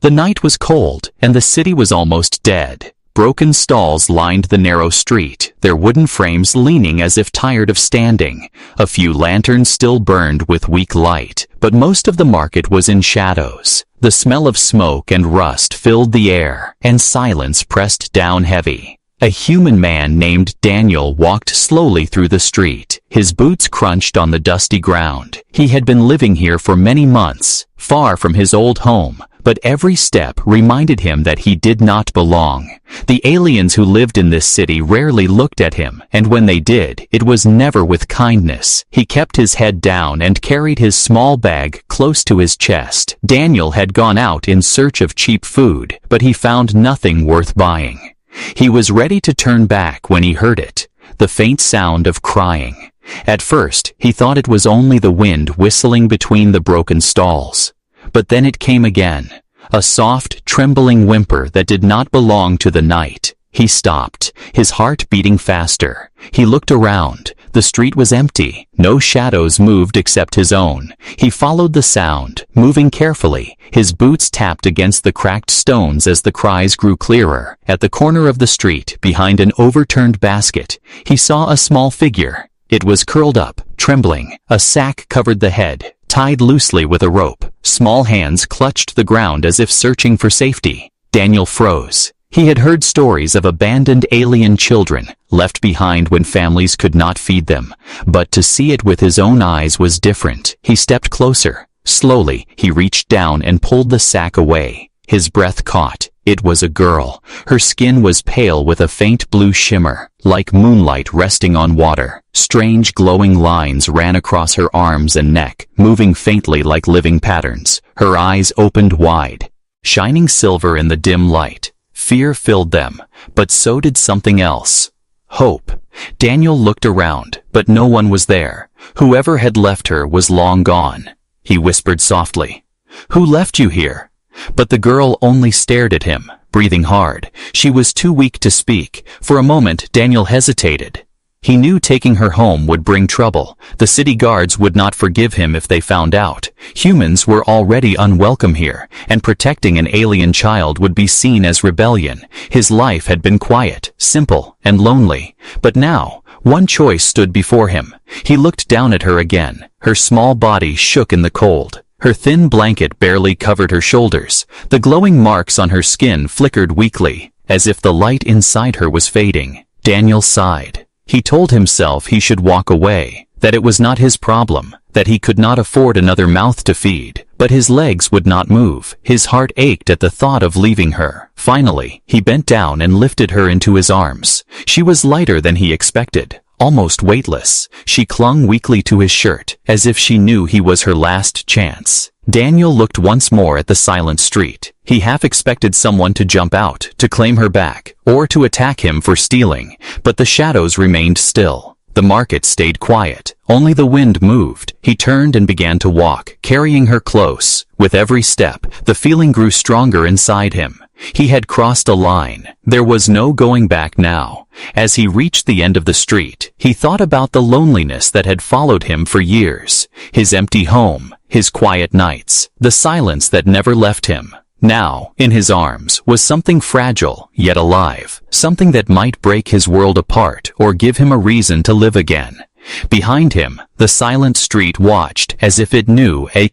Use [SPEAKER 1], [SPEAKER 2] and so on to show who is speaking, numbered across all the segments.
[SPEAKER 1] The night was cold, and the city was almost dead. Broken stalls lined the narrow street, their wooden frames leaning as if tired of standing. A few lanterns still burned with weak light, but most of the market was in shadows. The smell of smoke and rust filled the air, and silence pressed down heavy. A human man named Daniel walked slowly through the street. His boots crunched on the dusty ground. He had been living here for many months, far from his old home, but every step reminded him that he did not belong. The aliens who lived in this city rarely looked at him, and when they did, it was never with kindness. He kept his head down and carried his small bag close to his chest. Daniel had gone out in search of cheap food, but he found nothing worth buying. He was ready to turn back when he heard it, the faint sound of crying. At first, he thought it was only the wind whistling between the broken stalls. But then it came again, a soft, trembling whimper that did not belong to the night. He stopped, his heart beating faster. He looked around. The street was empty. No shadows moved except his own. He followed the sound, moving carefully. His boots tapped against the cracked stones as the cries grew clearer. At the corner of the street, behind an overturned basket, he saw a small figure. It was curled up, trembling. A sack covered the head, tied loosely with a rope. Small hands clutched the ground as if searching for safety. Daniel froze. He had heard stories of abandoned alien children, left behind when families could not feed them. But to see it with his own eyes was different. He stepped closer. Slowly, he reached down and pulled the sack away. His breath caught. It was a girl. Her skin was pale with a faint blue shimmer, like moonlight resting on water. Strange glowing lines ran across her arms and neck, moving faintly like living patterns. Her eyes opened wide, shining silver in the dim light. Fear filled them, but so did something else. Hope. Daniel looked around, but no one was there. Whoever had left her was long gone. He whispered softly, "Who left you here?" But the girl only stared at him, breathing hard. She was too weak to speak. For a moment, Daniel hesitated. He knew taking her home would bring trouble. The city guards would not forgive him if they found out. Humans were already unwelcome here, and protecting an alien child would be seen as rebellion. His life had been quiet, simple, and lonely. But now, one choice stood before him. He looked down at her again. Her small body shook in the cold. Her thin blanket barely covered her shoulders. The glowing marks on her skin flickered weakly, as if the light inside her was fading. Daniel sighed. He told himself he should walk away, that it was not his problem, that he could not afford another mouth to feed. But his legs would not move. His heart ached at the thought of leaving her. Finally, he bent down and lifted her into his arms. She was lighter than he expected, almost weightless. She clung weakly to his shirt, as if she knew he was her last chance. Daniel looked once more at the silent street. He half expected someone to jump out, to claim her back, or to attack him for stealing, but the shadows remained still. The market stayed quiet. Only the wind moved. He turned and began to walk, carrying her close. With every step, the feeling grew stronger inside him. He had crossed a line. There was no going back now. As he reached the end of the street, he thought about the loneliness that had followed him for years. His empty home, his quiet nights, the silence that never left him. Now, in his arms, was something fragile, yet alive. Something that might break his world apart or give him a reason to live again. Behind him, the silent street watched as if it knew a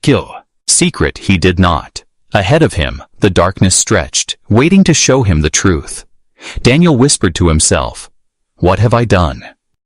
[SPEAKER 1] secret he did not. Ahead of him, the darkness stretched, waiting to show him the truth. Daniel whispered to himself, "What have I done?"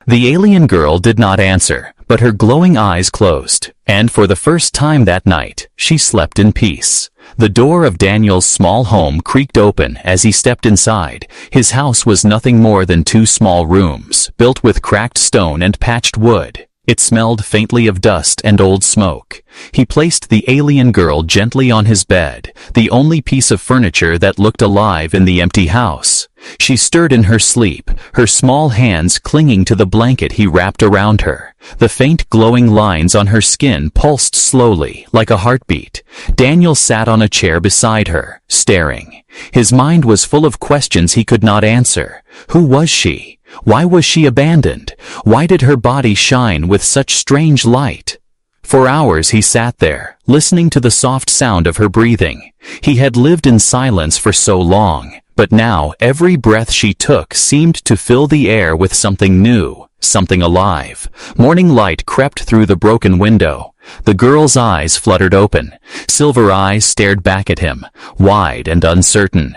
[SPEAKER 1] The alien girl did not answer, but her glowing eyes closed, and for the first time that night, she slept in peace. The door of Daniel's small home creaked open as he stepped inside. His house was nothing more than 2 small rooms, built with cracked stone and patched wood. It smelled faintly of dust and old smoke. He placed the alien girl gently on his bed, the only piece of furniture that looked alive in the empty house. She stirred in her sleep, her small hands clinging to the blanket he wrapped around her. The faint glowing lines on her skin pulsed slowly, like a heartbeat. Daniel sat on a chair beside her, staring. His mind was full of questions he could not answer. Who was she? Why was she abandoned? Why did her body shine with such strange light? For hours he sat there, listening to the soft sound of her breathing. He had lived in silence for so long, but now every breath she took seemed to fill the air with something new, something alive. Morning light crept through the broken window. The girl's eyes fluttered open. Silver eyes stared back at him, wide and uncertain.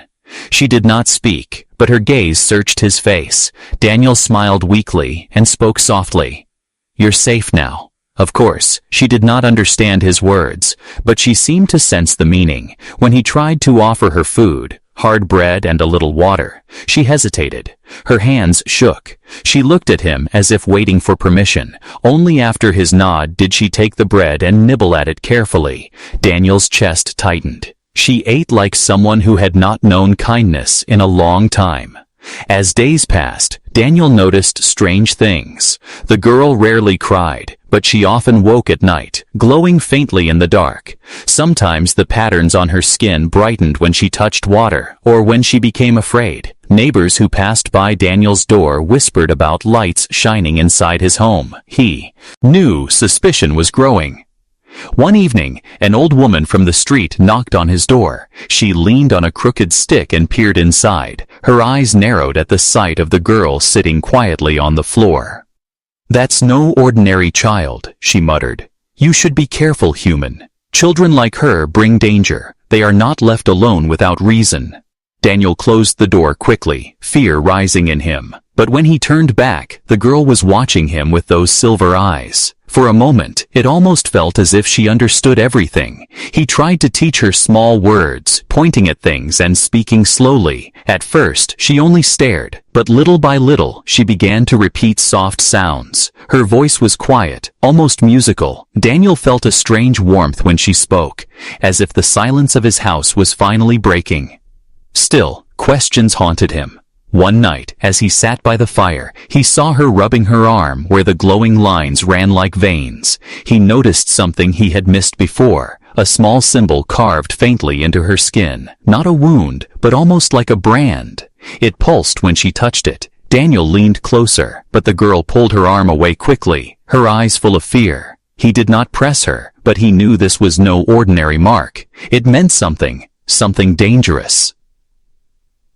[SPEAKER 1] She did not speak, but her gaze searched his face. Daniel smiled weakly and spoke softly. "You're safe now." Of course, she did not understand his words, but she seemed to sense the meaning. When he tried to offer her food, hard bread and a little water, she hesitated. Her hands shook. She looked at him as if waiting for permission. Only after his nod did she take the bread and nibble at it carefully. Daniel's chest tightened. She ate like someone who had not known kindness in a long time. As days passed, Daniel noticed strange things. The girl rarely cried, but she often woke at night, glowing faintly in the dark. Sometimes the patterns on her skin brightened when she touched water, or when she became afraid. Neighbors who passed by Daniel's door whispered about lights shining inside his home. He knew suspicion was growing. One evening, an old woman from the street knocked on his door. She leaned on a crooked stick and peered inside. Her eyes narrowed at the sight of the girl sitting quietly on the floor. "That's no ordinary child," she muttered. "You should be careful, human. Children like her bring danger. They are not left alone without reason." Daniel closed the door quickly, fear rising in him. But when he turned back, the girl was watching him with those silver eyes. For a moment, it almost felt as if she understood everything. He tried to teach her small words, pointing at things and speaking slowly. At first, she only stared, but little by little, she began to repeat soft sounds. Her voice was quiet, almost musical. Daniel felt a strange warmth when she spoke, as if the silence of his house was finally breaking. Still, questions haunted him. One night, as he sat by the fire, he saw her rubbing her arm where the glowing lines ran like veins. He noticed something he had missed before, a small symbol carved faintly into her skin. Not a wound, but almost like a brand. It pulsed when she touched it. Daniel leaned closer, but the girl pulled her arm away quickly, her eyes full of fear. He did not press her, but he knew this was no ordinary mark. It meant something dangerous.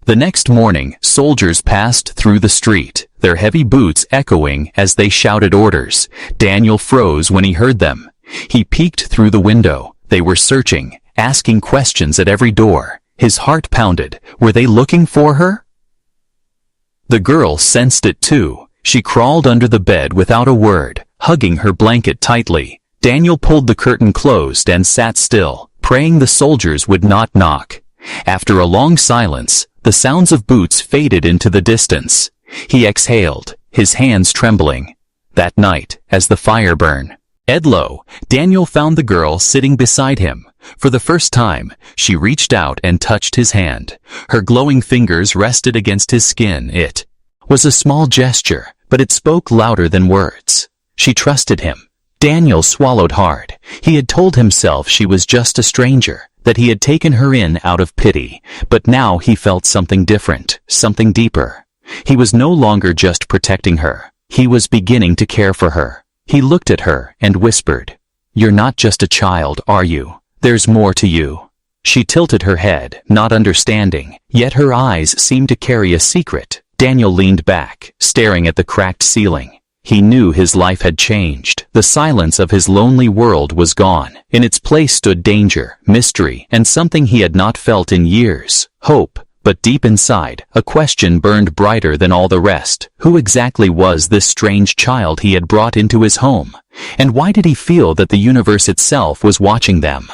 [SPEAKER 1] The next morning, soldiers passed through the street, their heavy boots echoing as they shouted orders. Daniel froze when he heard them. He peeked through the window. They were searching, asking questions at every door. His heart pounded. Were they looking for her? The girl sensed it too. She crawled under the bed without a word, hugging her blanket tightly. Daniel pulled the curtain closed and sat still, praying the soldiers would not knock. After a long silence, the sounds of boots faded into the distance. He exhaled, his hands trembling. That night, as the fire burned low, Daniel found the girl sitting beside him. For the first time, she reached out and touched his hand. Her glowing fingers rested against his skin. It was a small gesture, but it spoke louder than words. She trusted him. Daniel swallowed hard. He had told himself she was just a stranger, that he had taken her in out of pity, but now he felt something different, something deeper. He was no longer just protecting her. He was beginning to care for her. He looked at her and whispered, "You're not just a child, are you? There's more to you." She tilted her head, not understanding, yet her eyes seemed to carry a secret. Daniel leaned back, staring at the cracked ceiling. He knew his life had changed. The silence of his lonely world was gone. In its place stood danger, mystery, and something he had not felt in years, hope. But deep inside, a question burned brighter than all the rest. Who exactly was this strange child he had brought into his home? And why did he feel that the universe itself was watching them?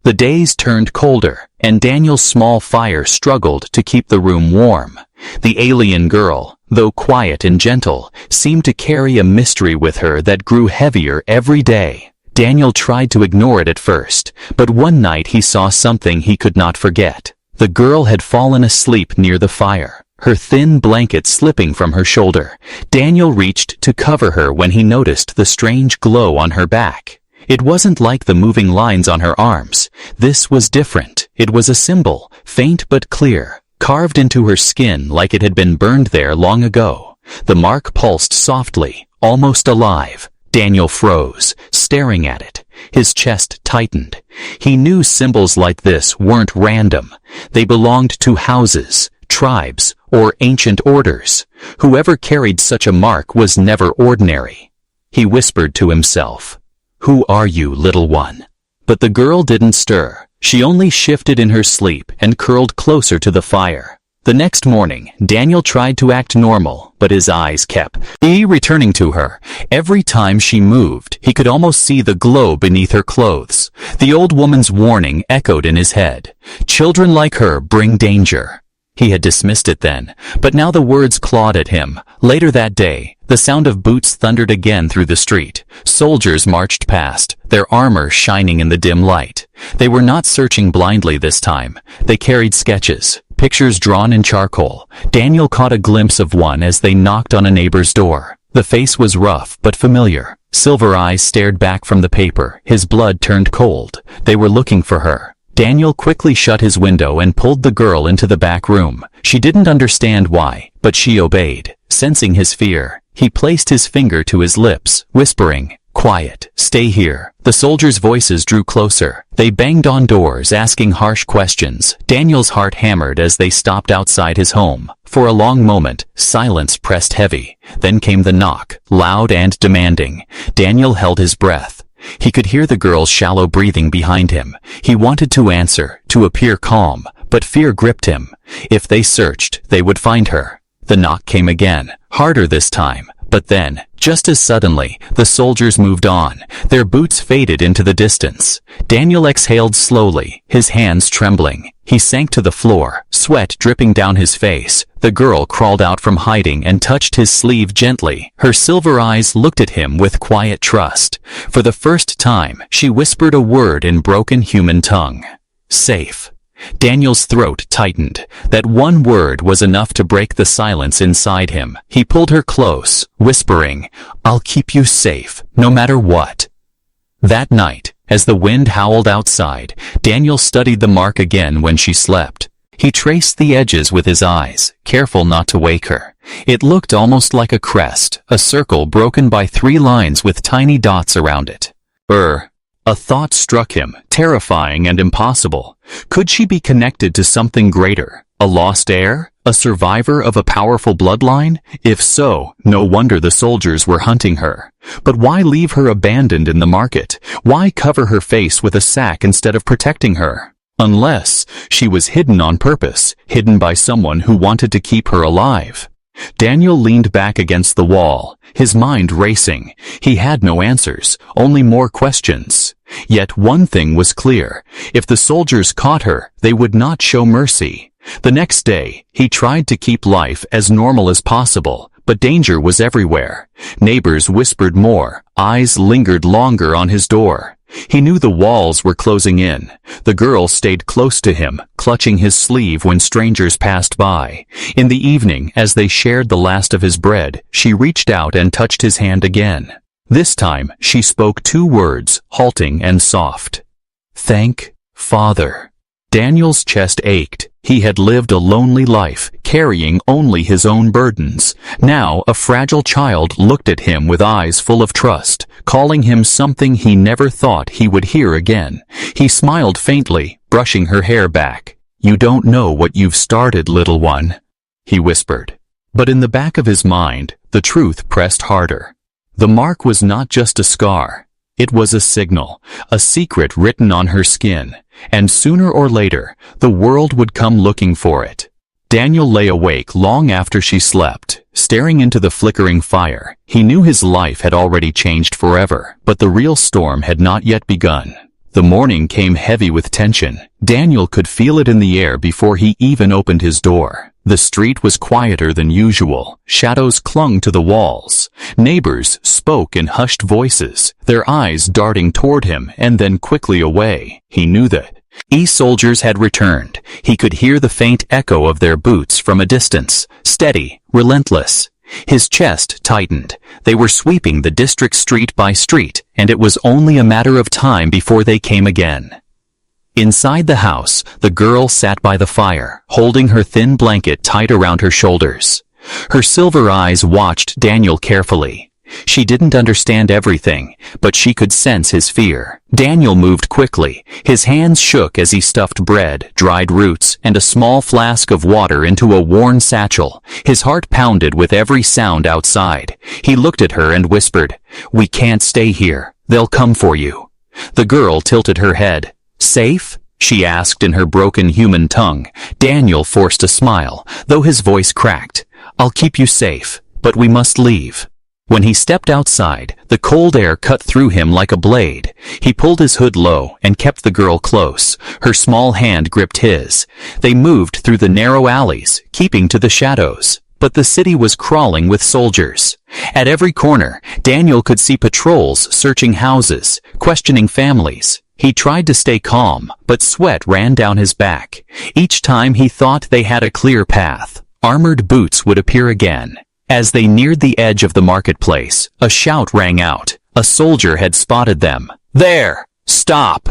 [SPEAKER 1] The days turned colder, and Daniel's small fire struggled to keep the room warm. The alien girl, though quiet and gentle, seemed to carry a mystery with her that grew heavier every day. Daniel tried to ignore it at first, but one night he saw something he could not forget. The girl had fallen asleep near the fire, her thin blanket slipping from her shoulder. Daniel reached to cover her when he noticed the strange glow on her back. It wasn't like the moving lines on her arms. This was different. It was a symbol, faint but clear, carved into her skin like it had been burned there long ago. The mark pulsed softly, almost alive. Daniel froze, staring at it. His chest tightened. He knew symbols like this weren't random. They belonged to houses, tribes, or ancient orders. Whoever carried such a mark was never ordinary. He whispered to himself, "Who are you, little one?" But the girl didn't stir. She only shifted in her sleep and curled closer to the fire. The next morning, Daniel tried to act normal, but his eyes kept returning to her. Every time she moved, he could almost see the glow beneath her clothes. The old woman's warning echoed in his head. Children like her bring danger. He had dismissed it then, but now the words clawed at him. Later that day, the sound of boots thundered again through the street. Soldiers marched past, their armor shining in the dim light. They were not searching blindly this time. They carried sketches, pictures drawn in charcoal. Daniel caught a glimpse of one as they knocked on a neighbor's door. The face was rough but familiar. Silver eyes stared back from the paper. His blood turned cold. They were looking for her. Daniel quickly shut his window and pulled the girl into the back room. She didn't understand why, but she obeyed. Sensing his fear, he placed his finger to his lips, whispering, "Quiet, stay here." The soldiers' voices drew closer. They banged on doors, asking harsh questions. Daniel's heart hammered as they stopped outside his home. For a long moment, silence pressed heavy. Then came the knock, loud and demanding. Daniel held his breath. He could hear the girl's shallow breathing behind him. He wanted to answer, to appear calm, but fear gripped him. If they searched, they would find her. The knock came again, harder this time. But then, just as suddenly, the soldiers moved on. Their boots faded into the distance. Daniel exhaled slowly, his hands trembling. He sank to the floor, sweat dripping down his face. The girl crawled out from hiding and touched his sleeve gently. Her silver eyes looked at him with quiet trust. For the first time, she whispered a word in broken human tongue. "Safe." Daniel's throat tightened. That one word was enough to break the silence inside him. He pulled her close, whispering, "I'll keep you safe, no matter what." That night, as the wind howled outside, Daniel studied the mark again when she slept. He traced the edges with his eyes, careful not to wake her. It looked almost like a crest, a circle broken by 3 lines with tiny dots around it. A thought struck him, terrifying and impossible. Could she be connected to something greater? A lost heir? A survivor of a powerful bloodline? If so, no wonder the soldiers were hunting her. But why leave her abandoned in the market? Why cover her face with a sack instead of protecting her? Unless she was hidden on purpose, hidden by someone who wanted to keep her alive. Daniel leaned back against the wall, his mind racing. He had no answers, only more questions. Yet one thing was clear. If the soldiers caught her, they would not show mercy. The next day, he tried to keep life as normal as possible, but danger was everywhere. Neighbors whispered more, eyes lingered longer on his door. He knew the walls were closing in. The girl stayed close to him, clutching his sleeve when strangers passed by. In the evening, as they shared the last of his bread, she reached out and touched his hand again. This time, she spoke 2 words, halting and soft. "Thank Father." Daniel's chest ached. He had lived a lonely life, carrying only his own burdens. Now, a fragile child looked at him with eyes full of trust, calling him something he never thought he would hear again. He smiled faintly, brushing her hair back. "You don't know what you've started, little one," he whispered. But in the back of his mind, the truth pressed harder. The mark was not just a scar. It was a signal, a secret written on her skin, and sooner or later, the world would come looking for it. Daniel lay awake long after she slept, staring into the flickering fire. He knew his life had already changed forever, but the real storm had not yet begun. The morning came heavy with tension. Daniel could feel it in the air before he even opened his door. The street was quieter than usual. Shadows clung to the walls. Neighbors spoke in hushed voices, their eyes darting toward him and then quickly away. He knew that soldiers had returned. He could hear the faint echo of their boots from a distance, steady, relentless. His chest tightened. They were sweeping the district street by street, and it was only a matter of time before they came again. Inside the house, the girl sat by the fire, holding her thin blanket tight around her shoulders. Her silver eyes watched Daniel carefully. She didn't understand everything, but she could sense his fear. Daniel moved quickly. His hands shook as he stuffed bread, dried roots, and a small flask of water into a worn satchel. His heart pounded with every sound outside. He looked at her and whispered, "We can't stay here. They'll come for you." The girl tilted her head. "Safe?" she asked in her broken human tongue. Daniel forced a smile, though his voice cracked. "I'll keep you safe, but we must leave." When he stepped outside, the cold air cut through him like a blade. He pulled his hood low and kept the girl close. Her small hand gripped his. They moved through the narrow alleys, keeping to the shadows. But the city was crawling with soldiers. At every corner, Daniel could see patrols searching houses, questioning families. He tried to stay calm, but sweat ran down his back. Each time he thought they had a clear path, armored boots would appear again. As they neared the edge of the marketplace, a shout rang out. A soldier had spotted them. "There! Stop!"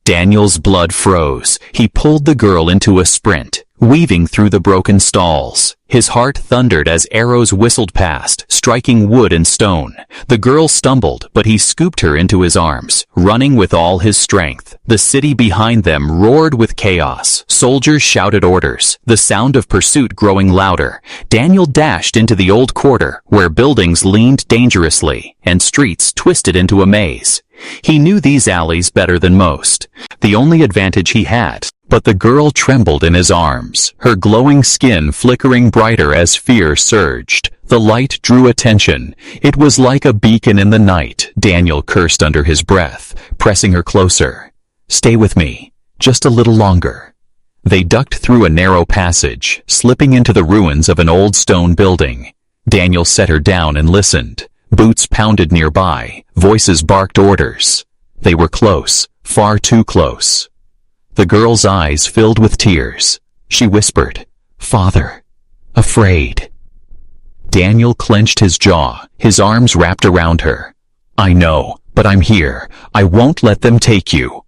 [SPEAKER 1] Daniel's blood froze. He pulled the girl into a sprint, weaving through the broken stalls. His heart thundered as arrows whistled past, striking wood and stone. The girl stumbled, but he scooped her into his arms, running with all his strength. The city behind them roared with chaos. Soldiers shouted orders, the sound of pursuit growing louder. Daniel dashed into the old quarter, where buildings leaned dangerously, and streets twisted into a maze. He knew these alleys better than most. The only advantage he had. But the girl trembled in his arms, her glowing skin flickering brighter as fear surged. The light drew attention. It was like a beacon in the night. Daniel cursed under his breath, pressing her closer. "Stay with me, just a little longer." They ducked through a narrow passage, slipping into the ruins of an old stone building. Daniel set her down and listened. Boots pounded nearby, voices barked orders. They were close, far too close. The girl's eyes filled with tears. She whispered, "Father, afraid." Daniel clenched his jaw, his arms wrapped around her. "I know, but I'm here. I won't let them take you."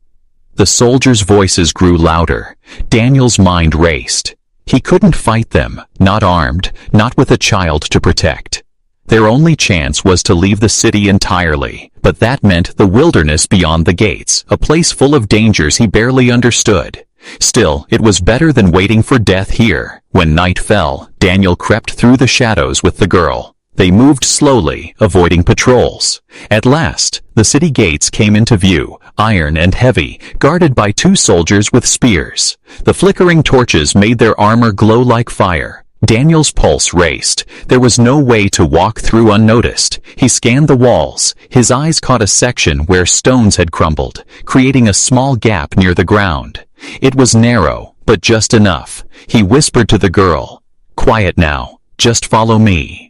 [SPEAKER 1] The soldiers' voices grew louder. Daniel's mind raced. He couldn't fight them, not armed, not with a child to protect. Their only chance was to leave the city entirely, but that meant the wilderness beyond the gates, a place full of dangers he barely understood. Still, it was better than waiting for death here. When night fell, Daniel crept through the shadows with the girl. They moved slowly, avoiding patrols. At last, the city gates came into view, iron and heavy, guarded by 2 soldiers with spears. The flickering torches made their armor glow like fire. Daniel's pulse raced. There was no way to walk through unnoticed. He scanned the walls. His eyes caught a section where stones had crumbled, creating a small gap near the ground. It was narrow, but just enough. He whispered to the girl, "Quiet now. Just follow me."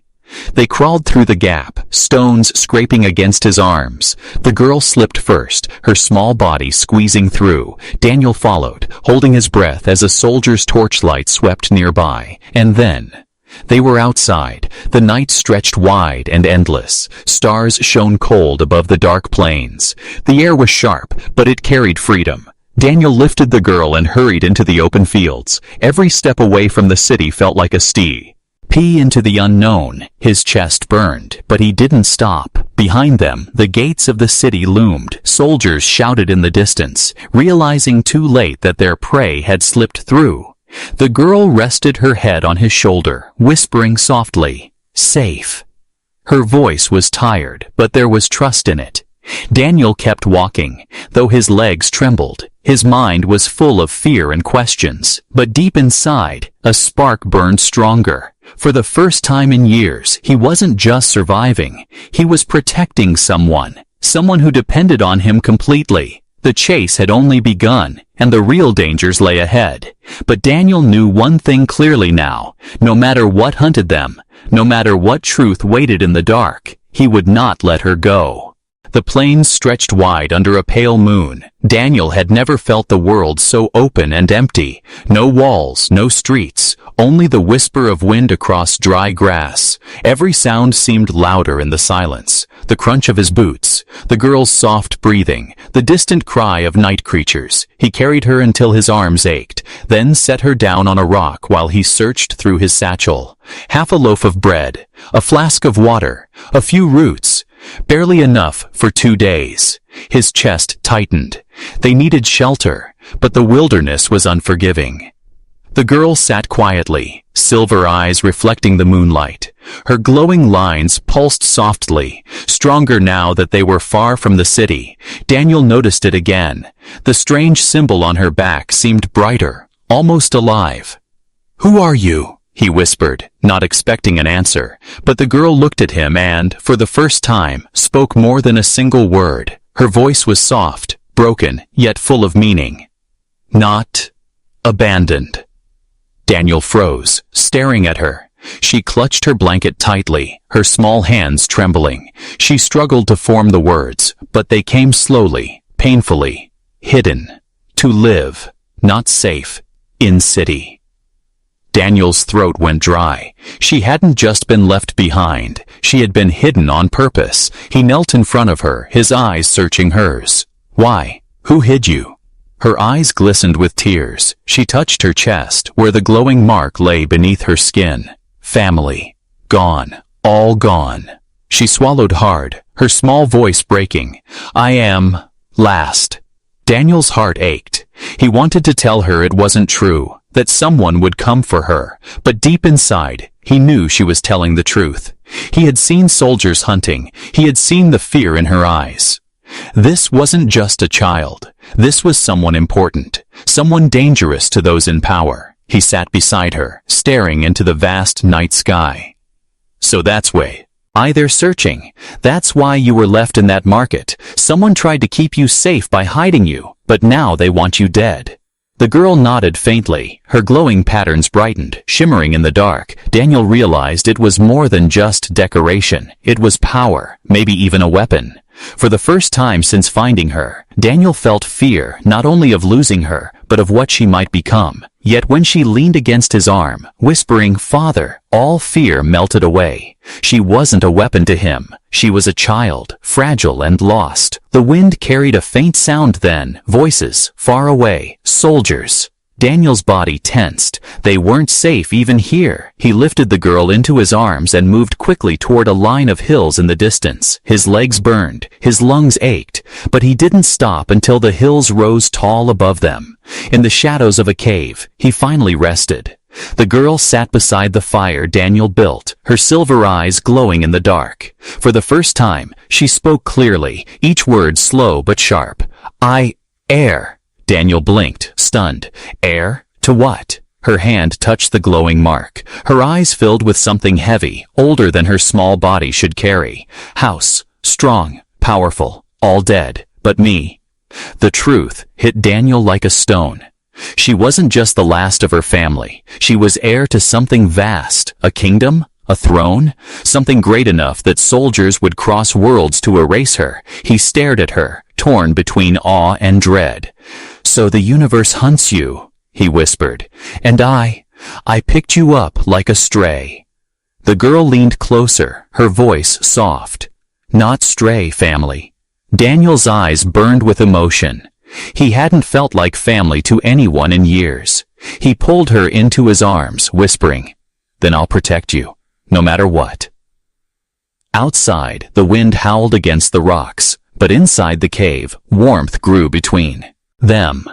[SPEAKER 1] They crawled through the gap, stones scraping against his arms. The girl slipped first, her small body squeezing through. Daniel followed, holding his breath as a soldier's torchlight swept nearby. And then they were outside. The night stretched wide and endless. Stars shone cold above the dark plains. The air was sharp, but it carried freedom. Daniel lifted the girl and hurried into the open fields. Every step away from the city felt like a steep into the unknown. His chest burned, but he didn't stop. Behind them, the gates of the city loomed. Soldiers shouted in the distance, realizing too late that their prey had slipped through. The girl rested her head on his shoulder, whispering softly, "Safe." Her voice was tired, but there was trust in it. Daniel kept walking, though his legs trembled. His mind was full of fear and questions, but deep inside, a spark burned stronger. For the first time in years, he wasn't just surviving. He was protecting someone who depended on him completely. The chase had only begun, and the real dangers lay ahead. But Daniel knew one thing clearly now. No matter what hunted them, no matter what truth waited in the dark, he would not let her go. The plains stretched wide under a pale moon. Daniel had never felt the world so open and empty. No walls, no streets, only the whisper of wind across dry grass. Every sound seemed louder in the silence. The crunch of his boots, the girl's soft breathing, the distant cry of night creatures. He carried her until his arms ached, then set her down on a rock while he searched through his satchel. Half a loaf of bread, a flask of water, a few roots, barely enough for 2 days. His chest tightened. They needed shelter, but the wilderness was unforgiving. The girl sat quietly, silver eyes reflecting the moonlight. Her glowing lines pulsed softly, stronger now that they were far from the city. Daniel noticed it again. The strange symbol on her back seemed brighter, almost alive. "Who are you?" he whispered, not expecting an answer. But the girl looked at him and, for the first time, spoke more than a single word. Her voice was soft, broken, yet full of meaning. "Not abandoned." Daniel froze, staring at her. She clutched her blanket tightly, her small hands trembling. She struggled to form the words, but they came slowly, painfully. Hidden. To live. Not safe. In city. Daniel's throat went dry. She hadn't just been left behind. She had been hidden on purpose. He knelt in front of her, his eyes searching hers. "Why? Who hid you?" Her eyes glistened with tears. She touched her chest, where the glowing mark lay beneath her skin. Family. Gone. All gone. She swallowed hard, her small voice breaking. "I am last." Daniel's heart ached. He wanted to tell her it wasn't true, that someone would come for her, but deep inside, he knew she was telling the truth. He had seen soldiers hunting. He had seen the fear in her eyes. This wasn't just a child. This was someone important, someone dangerous to those in power. He sat beside her, staring into the vast night sky. "So that's why they're searching. That's why you were left in that market. Someone tried to keep you safe by hiding you, but now they want you dead." The girl nodded faintly. Her glowing patterns brightened, shimmering in the dark. Daniel realized it was more than just decoration. It was power, maybe even a weapon. For the first time since finding her, Daniel felt fear not only of losing her, but of what she might become. Yet when she leaned against his arm, whispering, "Father," all fear melted away. She wasn't a weapon to him. She was a child, fragile and lost. The wind carried a faint sound then, voices, far away, soldiers. Daniel's body tensed. They weren't safe even here. He lifted the girl into his arms and moved quickly toward a line of hills in the distance. His legs burned, his lungs ached, but he didn't stop until the hills rose tall above them. In the shadows of a cave, he finally rested. The girl sat beside the fire Daniel built, her silver eyes glowing in the dark. For the first time, she spoke clearly, each word slow but sharp. "Heir." Daniel blinked, stunned. "Heir? To what?" Her hand touched the glowing mark. Her eyes filled with something heavy, older than her small body should carry. "House. Strong. Powerful. All dead. But me." The truth hit Daniel like a stone. She wasn't just the last of her family. She was heir to something vast. A kingdom? A throne? Something great enough that soldiers would cross worlds to erase her. He stared at her, torn between awe and dread. "So the universe hunts you," he whispered, "and I picked you up like a stray." The girl leaned closer, her voice soft. "Not stray, family." Daniel's eyes burned with emotion. He hadn't felt like family to anyone in years. He pulled her into his arms, whispering, "Then I'll protect you, no matter what." Outside, the wind howled against the rocks, but inside the cave, warmth grew between them.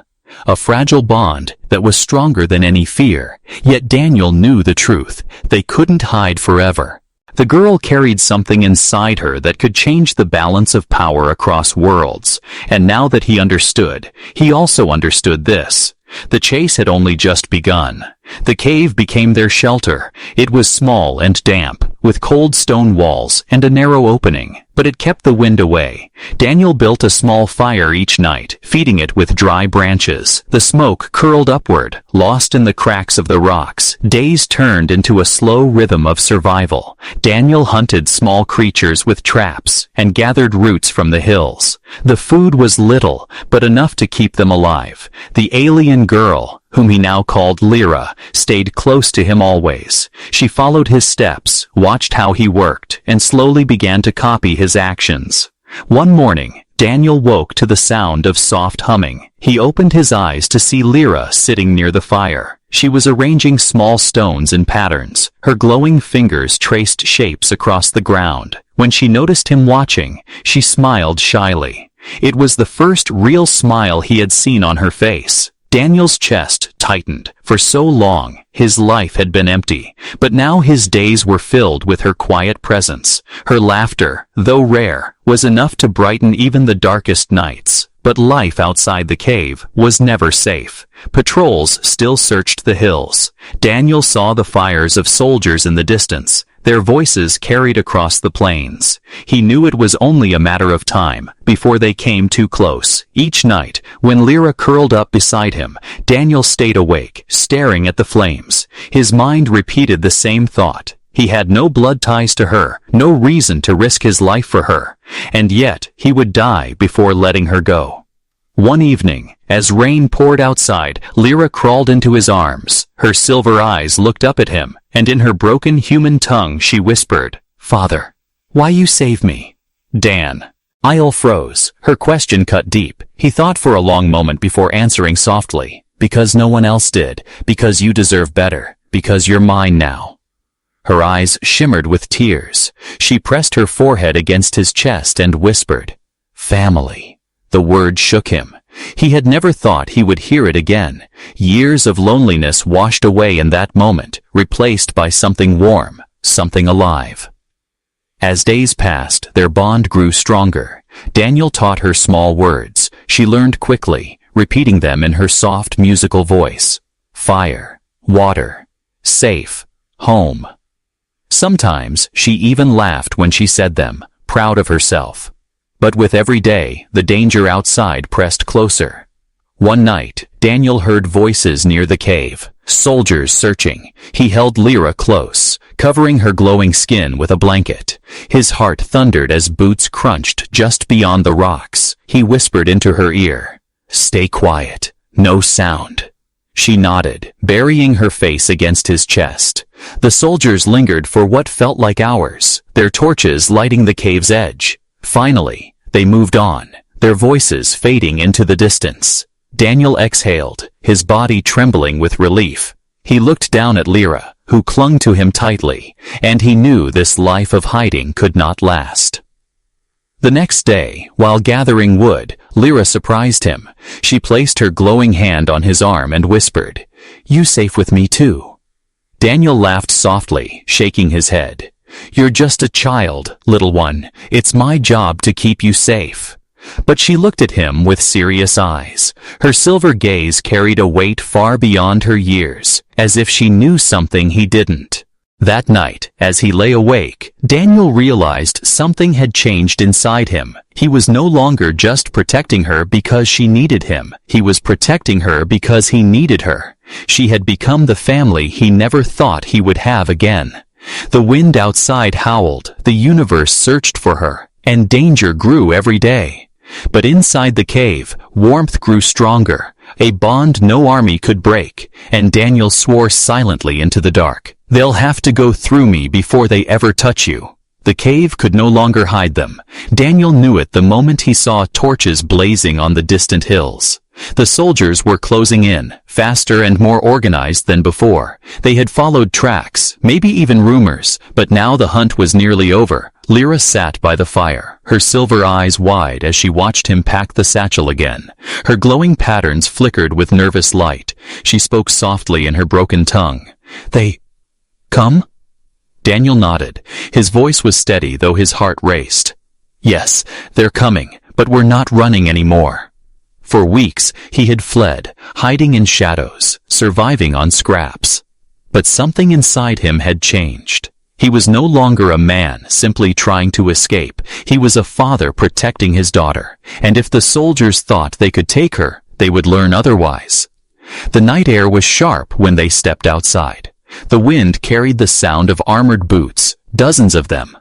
[SPEAKER 1] A fragile bond that was stronger than any fear. Yet Daniel knew the truth. They couldn't hide forever. The girl carried something inside her that could change the balance of power across worlds. And now that he understood, he also understood this. The chase had only just begun. The cave became their shelter. It was small and damp, with cold stone walls and a narrow opening, but it kept the wind away. Daniel built a small fire each night, feeding it with dry branches. The smoke curled upward, lost in the cracks of the rocks. Days turned into a slow rhythm of survival. Daniel hunted small creatures with traps and gathered roots from the hills. The food was little, but enough to keep them alive. The alien girl, whom he now called Lyra, stayed close to him always. She followed his steps, watched how he worked, and slowly began to copy his actions. One morning, Daniel woke to the sound of soft humming. He opened his eyes to see Lyra sitting near the fire. She was arranging small stones in patterns. Her glowing fingers traced shapes across the ground. When she noticed him watching, she smiled shyly. It was the first real smile he had seen on her face. Daniel's chest tightened. For so long, his life had been empty, but now his days were filled with her quiet presence. Her laughter, though rare, was enough to brighten even the darkest nights. But life outside the cave was never safe. Patrols still searched the hills. Daniel saw the fires of soldiers in the distance. Their voices carried across the plains. He knew it was only a matter of time before they came too close. Each night, when Lyra curled up beside him, Daniel stayed awake, staring at the flames. His mind repeated the same thought. He had no blood ties to her, no reason to risk his life for her, and yet he would die before letting her go. One evening, as rain poured outside, Lyra crawled into his arms. Her silver eyes looked up at him, and in her broken human tongue she whispered, "Father, why you save me?" Dan. Isle froze. Her question cut deep. He thought for a long moment before answering softly, "Because no one else did, because you deserve better, because you're mine now." Her eyes shimmered with tears. She pressed her forehead against his chest and whispered, "Family." The word shook him. He had never thought he would hear it again. Years of loneliness washed away in that moment, replaced by something warm, something alive. As days passed, their bond grew stronger. Daniel taught her small words. She learned quickly, repeating them in her soft musical voice. Fire, water, safe, home. Sometimes she even laughed when she said them, proud of herself. But with every day, the danger outside pressed closer. One night, Daniel heard voices near the cave, soldiers searching. He held Lyra close, covering her glowing skin with a blanket. His heart thundered as boots crunched just beyond the rocks. He whispered into her ear, "Stay quiet, no sound." She nodded, burying her face against his chest. The soldiers lingered for what felt like hours, their torches lighting the cave's edge. Finally, they moved on, their voices fading into the distance. Daniel exhaled, his body trembling with relief. He looked down at Lyra, who clung to him tightly, and he knew this life of hiding could not last. The next day, while gathering wood, Lyra surprised him. She placed her glowing hand on his arm and whispered, "You safe with me too?" Daniel laughed softly, shaking his head. "You're just a child, little one. It's my job to keep you safe." But she looked at him with serious eyes. Her silver gaze carried a weight far beyond her years, as if she knew something he didn't. That night, as he lay awake, Daniel realized something had changed inside him. He was no longer just protecting her because she needed him. He was protecting her because he needed her. She had become the family he never thought he would have again. The wind outside howled, the universe searched for her, and danger grew every day. But inside the cave, warmth grew stronger, a bond no army could break, and Daniel swore silently into the dark. "They'll have to go through me before they ever touch you." The cave could no longer hide them. Daniel knew it the moment he saw torches blazing on the distant hills. The soldiers were closing in, faster and more organized than before. They had followed tracks, maybe even rumors, but now the hunt was nearly over. Lyra sat by the fire, her silver eyes wide as she watched him pack the satchel again. Her glowing patterns flickered with nervous light. She spoke softly in her broken tongue. "They come?" Daniel nodded. His voice was steady, though his heart raced. "Yes, they're coming, but we're not running anymore." For weeks, he had fled, hiding in shadows, surviving on scraps. But something inside him had changed. He was no longer a man simply trying to escape. He was a father protecting his daughter, and if the soldiers thought they could take her, they would learn otherwise. The night air was sharp when they stepped outside. The wind carried the sound of armored boots, dozens of them.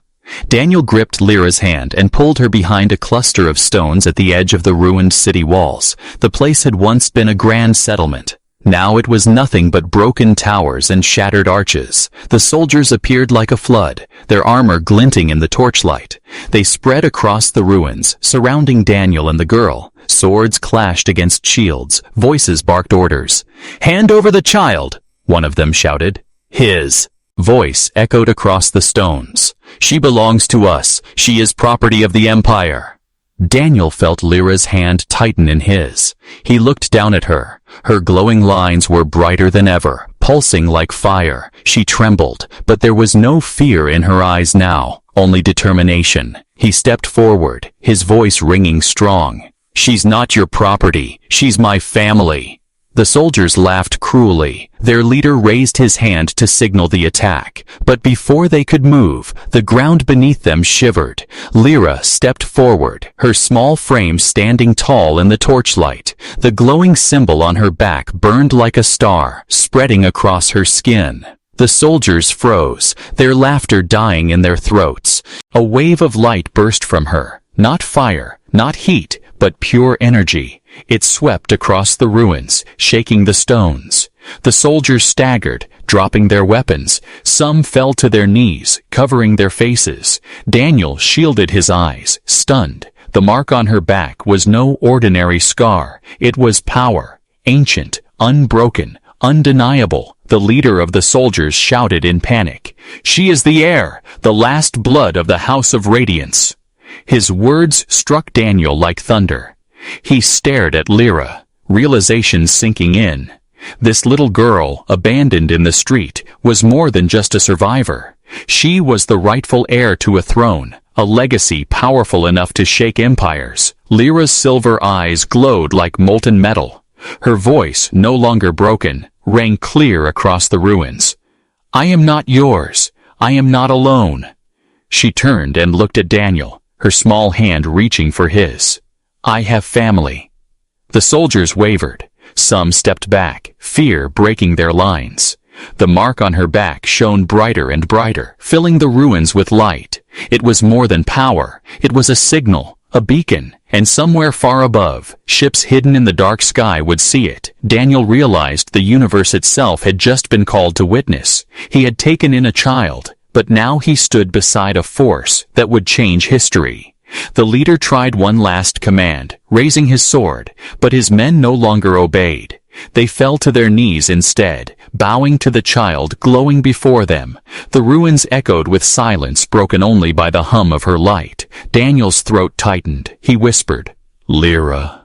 [SPEAKER 1] Daniel gripped Lyra's hand and pulled her behind a cluster of stones at the edge of the ruined city walls. The place had once been a grand settlement. Now it was nothing but broken towers and shattered arches. The soldiers appeared like a flood, their armor glinting in the torchlight. They spread across the ruins, surrounding Daniel and the girl. Swords clashed against shields, voices barked orders. "Hand over the child!" one of them shouted. "His!" voice echoed across the stones. "She belongs to us. She is property of the Empire." Daniel felt Lyra's hand tighten in his. He looked down at her. Her glowing lines were brighter than ever, pulsing like fire. She trembled, but there was no fear in her eyes now, only determination. He stepped forward, his voice ringing strong. "She's not your property. She's my family." The soldiers laughed cruelly. Their leader raised his hand to signal the attack. But before they could move, the ground beneath them shivered. Lyra stepped forward, her small frame standing tall in the torchlight. The glowing symbol on her back burned like a star, spreading across her skin. The soldiers froze, their laughter dying in their throats. A wave of light burst from her. Not fire, not heat, but pure energy. It swept across the ruins, shaking the stones. The soldiers staggered, dropping their weapons. Some fell to their knees, covering their faces. Daniel shielded his eyes, stunned. The mark on her back was no ordinary scar. It was power, ancient, unbroken, undeniable. The leader of the soldiers shouted in panic, "She is the heir, the last blood of the House of Radiance." His words struck Daniel like thunder. He stared at Lyra, realization sinking in. This little girl, abandoned in the street, was more than just a survivor. She was the rightful heir to a throne, a legacy powerful enough to shake empires. Lyra's silver eyes glowed like molten metal. Her voice, no longer broken, rang clear across the ruins. "I am not yours. I am not alone." She turned and looked at Daniel, her small hand reaching for his. "I have family." The soldiers wavered. Some stepped back, fear breaking their lines. The mark on her back shone brighter and brighter, filling the ruins with light. It was more than power. It was a signal, a beacon, and somewhere far above, ships hidden in the dark sky would see it. Daniel realized the universe itself had just been called to witness. He had taken in a child, but now he stood beside a force that would change history. The leader tried one last command, raising his sword, but his men no longer obeyed. They fell to their knees instead, bowing to the child glowing before them. The ruins echoed with silence broken only by the hum of her light. Daniel's throat tightened. He whispered, "Lyra."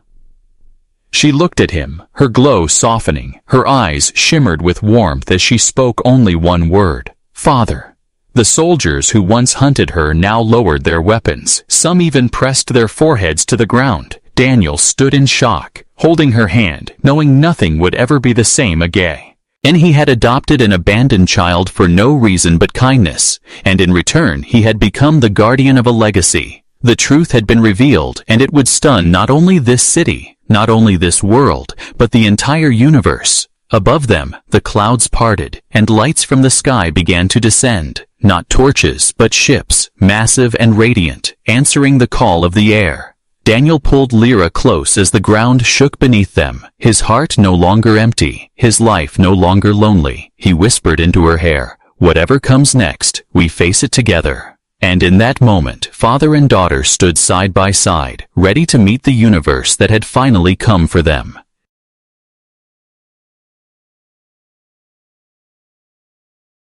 [SPEAKER 1] She looked at him, her glow softening. Her eyes shimmered with warmth as she spoke only one word, "Father." The soldiers who once hunted her now lowered their weapons. Some even pressed their foreheads to the ground. Daniel stood in shock, holding her hand, knowing nothing would ever be the same again. And he had adopted an abandoned child for no reason but kindness, and in return he had become the guardian of a legacy. The truth had been revealed, and it would stun not only this city, not only this world, but the entire universe. Above them, the clouds parted, and lights from the sky began to descend. Not torches, but ships, massive and radiant, answering the call of the air. Daniel pulled Lyra close as the ground shook beneath them, his heart no longer empty, his life no longer lonely. He whispered into her hair, "Whatever comes next, we face it together." And in that moment, father and daughter stood side by side, ready to meet the universe that had finally come for them.